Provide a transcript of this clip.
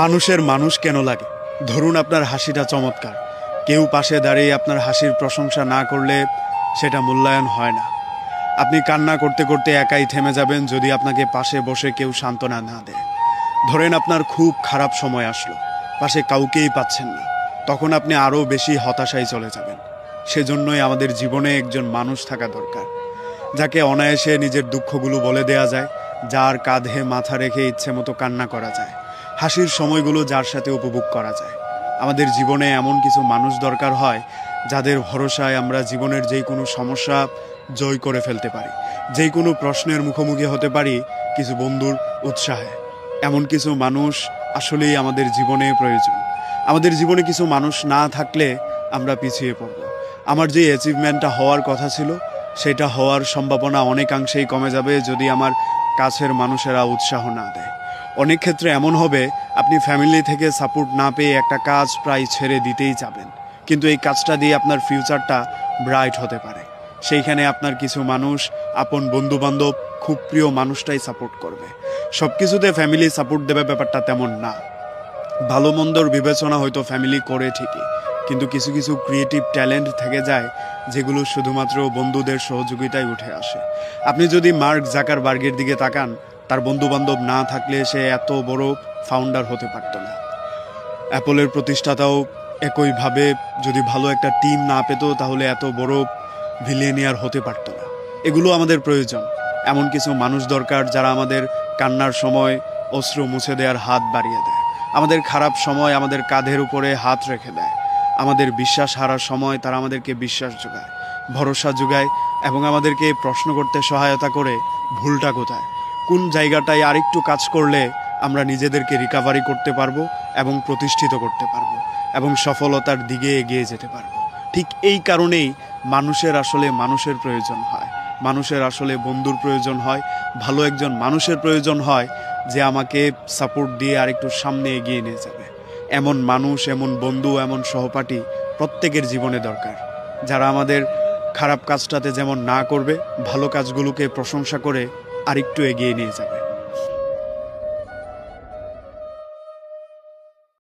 মানুষের মানুষ কেন লাগে? ধরুন আপনার হাসিটা চমৎকার, কেউ পাশে দাঁড়িয়ে আপনার হাসির প্রশংসা না করলে সেটা মূল্যায়ন হয় না। আপনি কান্না করতে করতে একাই থেমে যাবেন যদি আপনাকে পাশে বসে কেউ সান্ত্বনা না দেয়। ধরেন আপনার খুব খারাপ সময় আসলো, পাশে কাউকেই পাচ্ছেন না, তখন আপনি আরও বেশি হতাশায় চলে যাবেন। সেজন্যই আমাদের জীবনে একজন মানুষ থাকা দরকার, যাকে অনায়াসে নিজের দুঃখগুলো বলে দেয়া যায়, যার কাঁধে মাথা রেখে ইচ্ছে মতো কান্না করা যায়, হাসির সময়গুলো যার সাথে উপভোগ করা যায়। আমাদের জীবনে এমন কিছু মানুষ দরকার হয় যাদের ভরসায় আমরা জীবনের যেই কোনো সমস্যা জয় করে ফেলতে পারি, যেই কোনো প্রশ্নের মুখোমুখি হতে পারি কিছু বন্ধুর উৎসাহে। এমন কিছু মানুষ আসলেই আমাদের জীবনে প্রয়োজন। আমাদের জীবনে কিছু মানুষ না থাকলে আমরা পিছিয়ে পড়ব। আমার যে অ্যাচিভমেন্টটা হওয়ার কথা ছিল সেটা হওয়ার সম্ভাবনা অনেকাংশেই কমে যাবে যদি আমার কাছের মানুষেরা উৎসাহ না দেয়। অনেক ক্ষেত্রে এমন হবে আপনি ফ্যামিলি থেকে সাপোর্ট না পেয়ে একটা কাজ প্রায় ছেড়ে দিতেই যাবেন, কিন্তু এই কাজটা দিয়ে আপনার ফিউচারটা ব্রাইট হতে পারে। সেইখানে আপনার কিছু মানুষ, আপন বন্ধুবান্ধব, খুব প্রিয় মানুষটাই সাপোর্ট করবে। সব কিছুতে ফ্যামিলি সাপোর্ট দেবে ব্যাপারটা তেমন না। ভালো মন্দর বিবেচনা হয়তো ফ্যামিলি করে ঠিকই, কিন্তু কিছু কিছু ক্রিয়েটিভ ট্যালেন্ট থেকে যায় যেগুলো শুধুমাত্র বন্ধুদের সহযোগিতায় উঠে আসে। আপনি যদি মার্ক জাকারবার্গের দিকে তাকান, তার বন্ধুবান্ধব না থাকলে সে এত বড় ফাউন্ডার হতে পারত না। অ্যাপলের প্রতিষ্ঠাতাও একইভাবে যদি ভালো একটা টিম না পেত তাহলে এত বড় ভিলিয়নিয়ার হতে পারত না। এগুলো আমাদের প্রয়োজন। এমন কিছু মানুষ দরকার যারা আমাদের কান্নার সময় অশ্রু মুছে দেওয়ার হাত বাড়িয়ে দেয়, আমাদের খারাপ সময় আমাদের কাঁধের উপরে হাত রেখে দেয়, আমাদের বিশ্বাস হারার সময় তারা আমাদেরকে বিশ্বাস যোগায়, ভরসা যোগায় এবং আমাদেরকে প্রশ্ন করতে সহায়তা করে ভুলটা কোথায়, কোন জায়গাটায় আরেকটু কাজ করলে আমরা নিজেদেরকে রিকভারি করতে পারবো এবং প্রতিষ্ঠিত করতে পারবো এবং সফলতার দিকে এগিয়ে যেতে পারবো। ঠিক এই কারণেই মানুষের আসলে মানুষের প্রয়োজন হয়, মানুষের আসলে বন্ধুর প্রয়োজন হয়, ভালো একজন মানুষের প্রয়োজন হয় যে আমাকে সাপোর্ট দিয়ে আরেকটু সামনে এগিয়ে নিয়ে যাবে। এমন মানুষ, এমন বন্ধু, এমন সহপাঠী প্রত্যেকের জীবনে দরকার, যারা আমাদের খারাপ কাজটাতে যেমন না করবে, ভালো কাজগুলোকে প্রশংসা করে আরেকটু এগিয়ে নিয়ে যাবে।